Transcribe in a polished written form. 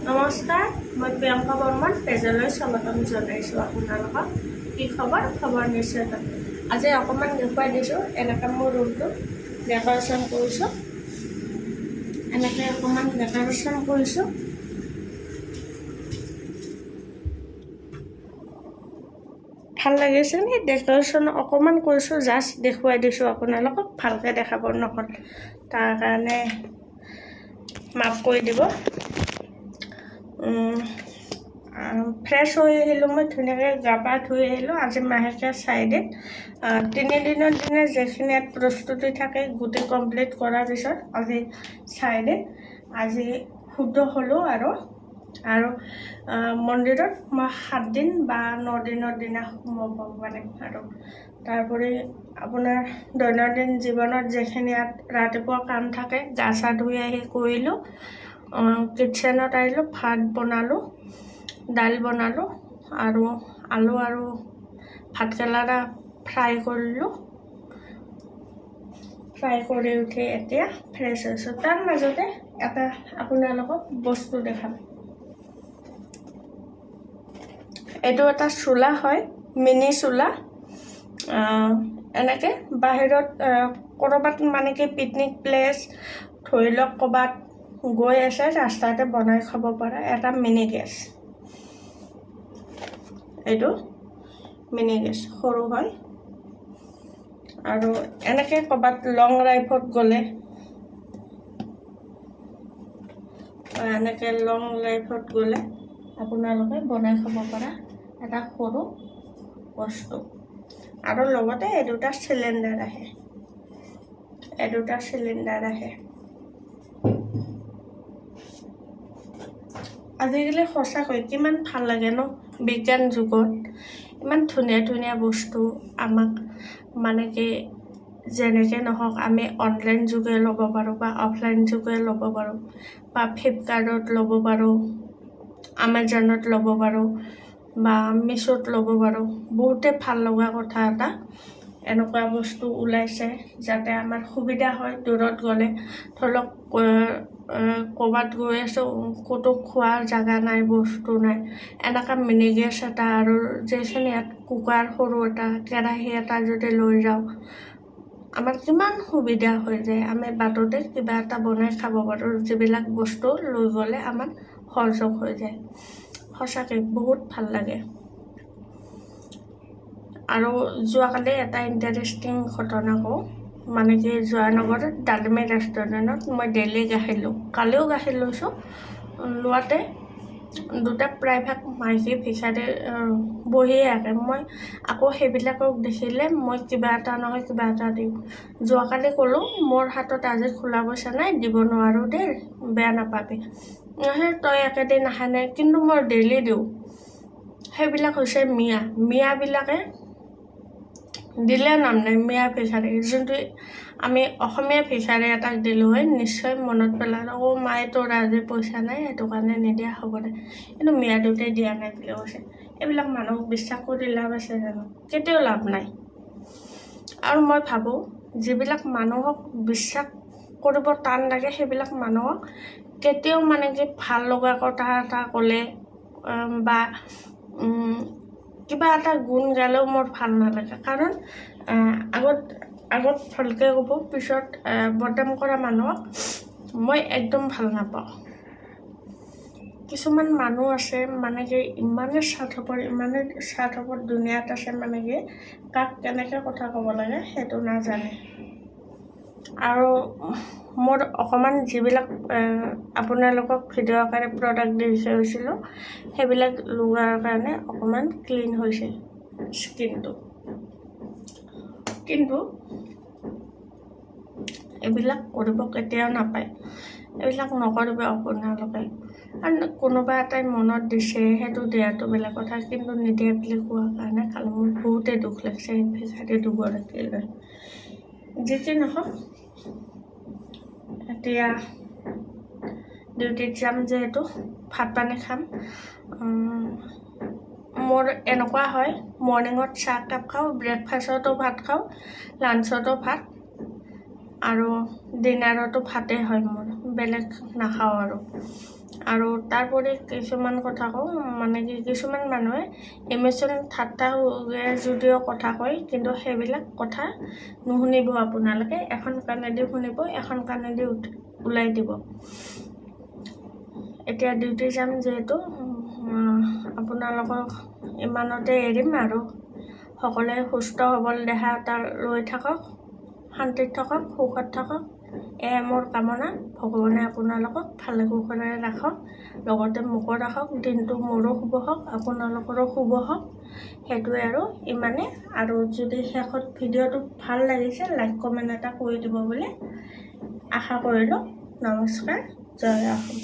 নমস্কাৰ, মই প্ৰিয়ংকা বৰ্মন পেজলৈ স্বাগতম জনাইছোঁ আপোনালোকক। কি খবৰ? খবৰ নিশ্চয় ভাল। আজি অকণমান দেখুৱাই দিছোঁ, এনেকৈ মোৰ ৰুমটো ডেক'ৰেশ্যন কৰিছোঁ। এনেকৈ অকণমান ডেক'ৰেশ্যন কৰিছোঁ। ভাল লাগিছে নে? ডেক'ৰেশ্যন অকণমান কৰিছোঁ, জাষ্ট দেখুৱাই দিছোঁ আপোনালোকক, ভালকৈ দেখাব নহ'ল। তাৰ কাৰণে মাফ কৰি দিব। ফ্ৰেছ হৈ আহিলোঁ, মই ধুনীয়াকৈ গা পা ধুই আহিলোঁ। আজি মাহেকীয়া 4 দিন, 3 দিনৰ দিনা যিখিনি ইয়াত প্ৰস্তুতি থাকে গোটেই কমপ্লিট কৰাৰ পিছত আজি 4 দিন। আজি শুদ্ধ হ'লোঁ আৰু মন্দিৰত মই 7 দিন বা 9 দিনৰ দিনা সোমাব পাৰে। আৰু তাৰোপৰি আপোনাৰ দৈনন্দিন জীৱনত যিখিনি ইয়াত ৰাতিপুৱা কাম থাকে, গা চা ধুই আহি কৰিলোঁ। কিটচেনত আহিলোঁ, ভাত বনালোঁ, দাইল বনালোঁ আৰু আলু আৰু ভাতকেৰেলা ফ্ৰাই কৰিলোঁ। ফ্ৰাই কৰি উঠি এতিয়া ফ্ৰেছ হৈছোঁ। তাৰ মাজতে এটা আপোনালোকক বস্তু দেখাম। এইটো এটা চোলা হয়, মিনি চোলা। এনেকৈ বাহিৰত ক'ৰবাত মানে কি পিকনিক প্লেচ, ধৰি লওক ক'ৰবাত গৈ আছে, ৰাস্তাতে বনাই খাব পৰা এটা মিনি গেছ। এইটো মিনি গেছ সৰু হয়। আৰু এনেকৈ ক'ৰবাত লং ড্ৰাইভত গ'লে, আপোনালোকে বনাই খাব পৰা এটা সৰু বস্তু। আৰু লগতে এই দুটা চিলিণ্ডাৰ আহে। আজিকালি সঁচাকৈ কিমান ভাল লাগে ন, বিজ্ঞান যুগত ইমান ধুনীয়া ধুনীয়া বস্তু আমাক মানে কি যেনেকৈ নহওক আমি অনলাইন যোগে ল'ব পাৰোঁ বা অফলাইন যোগে ল'ব পাৰোঁ, বা ফ্লিপকাৰ্টত ল'ব পাৰোঁ, আমাজনত ল'ব পাৰোঁ বা মিছ'ত ল'ব পাৰোঁ। বহুতে ভাল লগা কথা এটা, এনেকুৱা বস্তু ওলাইছে যাতে আমাৰ সুবিধা হয়। দূৰত গ'লে ধৰি লওক ক'ৰবাত গৈ আছোঁ, ক'তো খোৱাৰ জেগা নাই, বস্তু নাই, এনেকুৱা মিনি গেছ এটা আৰু যিখিনি ইয়াত কুকাৰ সৰু এটা, কেৰাহী এটা যদি লৈ যাওঁ, আমাৰ কিমান সুবিধা হৈ যায়। আমি বাটতে কিবা এটা বনাই খাব পাৰোঁ, যিবিলাক বস্তু লৈ গ'লে আমাৰ সহযোগ হৈ যায়। সঁচাকৈ বহুত ভাল লাগে। আৰু যোৱাকালি এটা ইণ্টাৰেষ্টিং ঘটনা কওঁ, মানে কি জয়ানগৰত ডালিমী ৰেষ্টুৰেণ্টত মই ডেইলি গাখীৰ লওঁ। কালিও গাখীৰ লৈছোঁ। লোৱাতে দুটা প্ৰায়ভাগ মাইকী ভিক্ষাৰী বহিয়ে আহে। মই আকৌ সেইবিলাকক দেখিলে মই কিবা এটা নহয় কিবা এটা দিওঁ। যোৱাকালি ক'লোঁ, মোৰ হাতত আজি খোলা পইচা নাই, দিব নোৱাৰোঁ দেই, বেয়া নাপাবি। তই একেদিন অহা নাই, কিন্তু মই ডেইলি দিওঁ। সেইবিলাক হৈছে মিয়াবিলাকে দিলে নাম নাই, মিয়া ভিক্ষাৰী। যোনটো আমি অসমীয়া ভিক্ষাৰী এটাক দিলোঁ হয়, নিশ্চয় মনত পেলালোঁ, মায়ে তোৰ আজি পইচা নাই, সেইটো কাৰণে নিদিয়া, হ'ব দে। কিন্তু মিয়া দেউতাই দিয়া নাই বুলি কৈছে। এইবিলাক মানুহক বিশ্বাস কৰি লাভ আছে জানো? কেতিয়াও লাভ নাই। আৰু মই ভাবোঁ, যিবিলাক মানুহক বিশ্বাস কৰিব টান লাগে, সেইবিলাক মানুহক কেতিয়াও মানে কি ভাল লগা কথা এটা ক'লে বা কিবা এটা গুণ গালেও মোৰ ভাল নালাগে। কাৰণ আগত ভালকৈ ক'ব, পিছত বদনাম কৰা মানুহক মই একদম ভাল নাপাওঁ। কিছুমান মানুহ আছে মানে কি ইমানেই স্বাৰ্থপৰ দুনিয়াত আছে, মানে কি কাক কেনেকৈ কথা ক'ব লাগে সেইটো নাজানে। আৰু মোৰ অকণমান যিবিলাক আপোনালোকক ভিডিঅ' আকাৰে প্ৰডাক্ট দি হৈছিলোঁ, সেইবিলাক লোৱাৰ কাৰণে অকণমান ক্লিন হৈছে স্কিনটো। কিন্তু এইবিলাক কৰিব কেতিয়াও নাপায়, এইবিলাক নকৰিব আপোনালোকে। আৰু কোনোবা এটাই মনত দিছে, সেইটো দিয়াটো বেলেগ কথা, কিন্তু নিদিয়ে বুলি কোৱাৰ কাৰণে খালি মোৰ বহুতেই দুখ লাগিছে ভিক্ষাৰী দুগৰাকীলৈ। যি কি নহওক, এতিয়া ডিউটিত যাম যিহেতু ভাত পানী খাম। মোৰ এনেকুৱা হয়, মৰ্ণিঙত চাহ কাপ খাওঁ, ব্ৰেকফাষ্টতো ভাত খাওঁ, লাঞ্চতো ভাত, আৰু ডিনাৰতো ভাতেই হয় মোৰ, বেলেগ নাখাওঁ আৰু। আৰু তাৰোপৰি কিছুমান কথা কওঁ, মানে কি কিছুমান মানুহে ইমোশ্যন ঠাট্টা যদিও কথা কয়, কিন্তু সেইবিলাক কথা নুশুনিব আপোনালোকে। এখন কাণেদি শুনিব, এখন কাণেদি ওলাই দিব। এতিয়া ডিউটি যাম যিহেতু আপোনালোকক ইমানতে এৰিম আৰু সকলোৱে সুস্থ সবল দেহা এটা লৈ থাকক, শান্তিত থাকক, সুখত থাকক, এয়াই মোৰ কামনা। ভগৱানে আপোনালোকক ভালে কুশলে ৰাখক, লগতে মোকো ৰাখক। দিনটো মোৰো শুভ হওক, আপোনালোকৰো শুভ হওক। সেইটোৱে আৰু ইমানে। আৰু যদি শেষত ভিডিঅ'টো ভাল লাগিছে লাইক কমেণ্ট এটা কৰি দিব বুলি আশা কৰিলোঁ। নমস্কাৰ, জয় অসম।